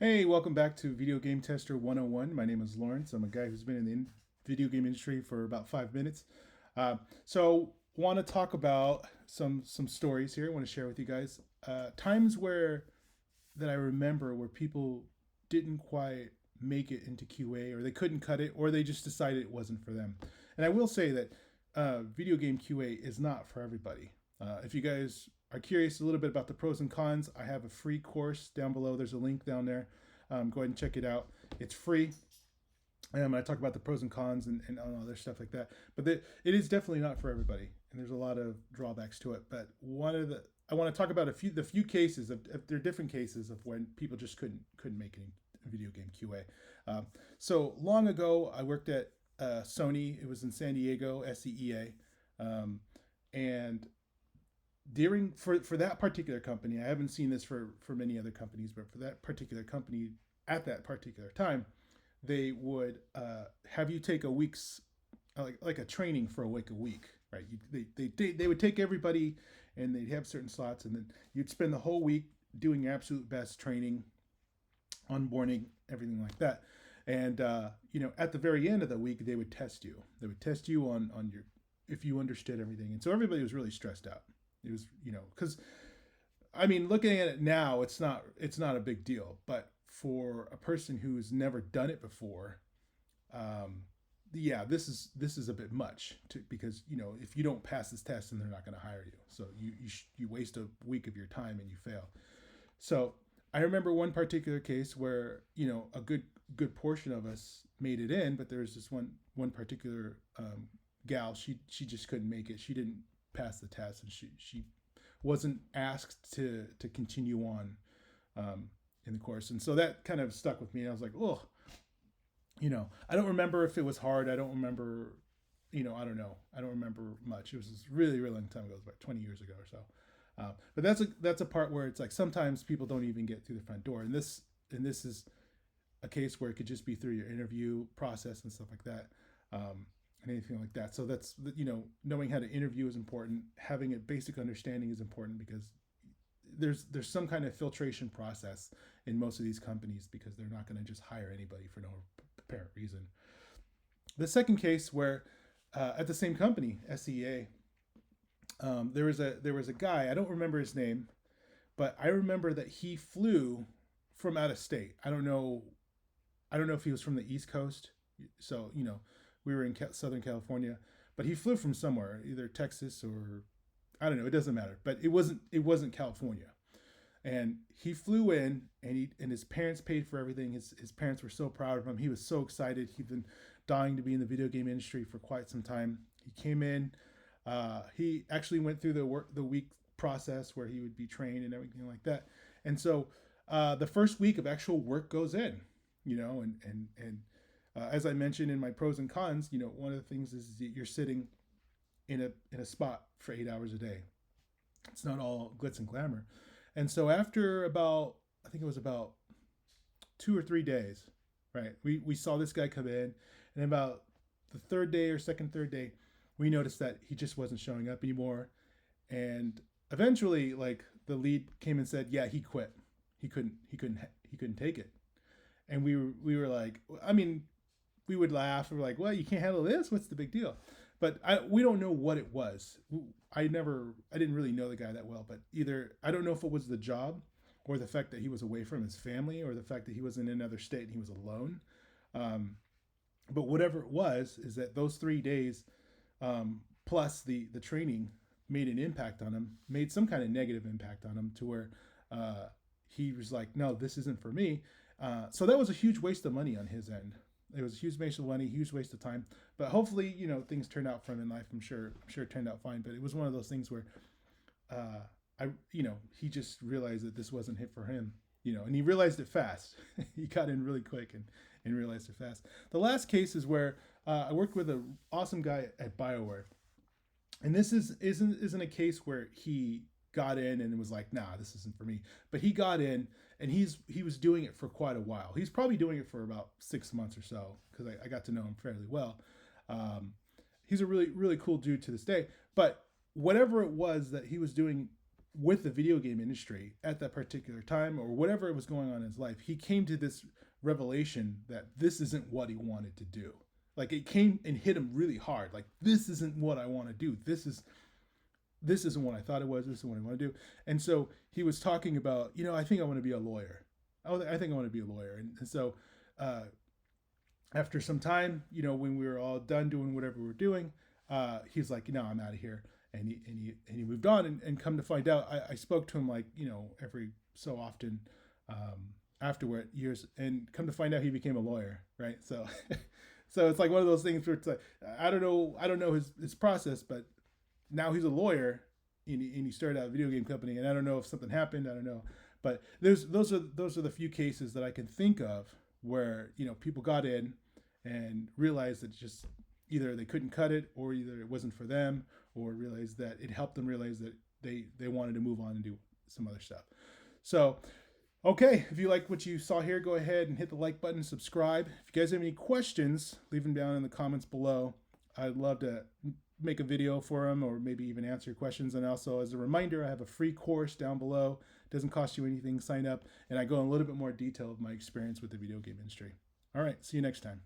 Hey, welcome back to Video Game Tester 101. My name is Lawrence. I'm a guy who's been in the video game industry for about 5 minutes. So, want to talk about some stories here. I want to share with you guys times where that I remember where people didn't quite make it into QA, or they couldn't cut it, or they just decided it wasn't for them. And I will say that video game QA is not for everybody. If you guys are curious a little bit about the pros and cons, I have a free course down below. There's a link down there. Go ahead and check it out. It's free. I talk about the pros and cons and all other stuff like that. But it is definitely not for everybody, and there's a lot of drawbacks to it. But I want to talk about the few cases of there are different cases of when people just couldn't make it in video game QA. So long ago, I worked at Sony. It was in San Diego, SEEA, and during for that particular company, I haven't seen this for many other companies, but for that particular company at that particular time, they would have you take a week's like a training for a week, right? They would take everybody and they'd have certain slots, and then you'd spend the whole week doing your absolute best training, onboarding, everything like that. And at the very end of the week, they would test you. They would test you on your if you understood everything, and so everybody was really stressed out. It was because I mean, looking at it now, it's not a big deal, but for a person who's never done it before, um, yeah, this is a bit much because if you don't pass this test, then they're not going to hire you. So you waste a week of your time and you fail. So I remember one particular case where a good portion of us made it in, but there was this one particular gal. She just couldn't make it. She didn't pass the test, and she wasn't asked to continue on in the course, and so that kind of stuck with me. I was like, oh, I don't remember if it was hard. I don't remember, I don't know. I don't remember much. It was this really really long time ago. It was about 20 years ago or so. But that's a part where it's like sometimes people don't even get through the front door, and this is a case where it could just be through your interview process and stuff like that. And anything like that. So that's knowing how to interview is important. Having a basic understanding is important because there's some kind of filtration process in most of these companies because they're not going to just hire anybody for no apparent reason. The second case where at the same company, SEA, there was a guy. I don't remember his name, but I remember that he flew from out of state. I don't know if he was from the East Coast. So we were in Southern California, but he flew from somewhere, either Texas or I don't know. It doesn't matter, but it wasn't California. And he flew in, and his parents paid for everything. His parents were so proud of him. He was so excited. He'd been dying to be in the video game industry for quite some time. He came in. He actually went through the week process where he would be trained and everything like that. And so the first week of actual work goes in, and as I mentioned in my pros and cons, one of the things is that you're sitting in a spot for 8 hours a day. It's not all glitz and glamour. And so after about, I think it was about 2 or 3 days, right? We saw this guy come in, and about the third day, we noticed that he just wasn't showing up anymore. And eventually, like the lead came and said, yeah, he quit. He couldn't take it. And we were like, I mean, we would laugh. We're like, well, you can't handle this? What's the big deal? But we don't know what it was. I didn't really know the guy that well, but either, I don't know if it was the job or the fact that he was away from his family or the fact that he was in another state and he was alone. But whatever it was, is that those 3 days, plus the training made an impact on him, made some kind of negative impact on him to where he was like, no, this isn't for me. So that was a huge waste of money on his end. It was a huge waste of money, huge waste of time. But hopefully, things turned out for him in life. I'm sure it turned out fine. But it was one of those things where, he just realized that this wasn't hit for him. And he realized it fast. He got in really quick and realized it fast. The last case is where I worked with an awesome guy at BioWare, and this isn't a case where he got in and was like, nah, this isn't for me. But he got in, and he was doing it for quite a while. He's probably doing it for about 6 months or so because I got to know him fairly well. He's a really really cool dude to this day. But whatever it was that he was doing with the video game industry at that particular time, or whatever was going on in his life, he came to this revelation that this isn't what he wanted to do. Like, it came and hit him really hard. Like, this isn't what I want to do. This isn't what I thought it was. This is what I want to do. And so he was talking about, I think I want to be a lawyer. I think I want to be a lawyer. And so after some time, when we were all done doing whatever we were doing, he's like, I'm out of here. And he moved on, and come to find out, I spoke to him like, every so often afterward, years, and come to find out he became a lawyer, right? So so it's like one of those things where it's like, I don't know his process, but now he's a lawyer, and he started out a video game company, and I don't know if something happened, I don't know. But those are the few cases that I can think of where, people got in and realized that just either they couldn't cut it, or either it wasn't for them, or realized that it helped them realize that they wanted to move on and do some other stuff. So, okay, if you like what you saw here, go ahead and hit the like button, subscribe. If you guys have any questions, leave them down in the comments below. I'd love to make a video for them, or maybe even answer your questions. And also, as a reminder, I have a free course down below. It doesn't cost you anything. Sign up, and I go in a little bit more detail of my experience with the video game industry. All right, see you next time.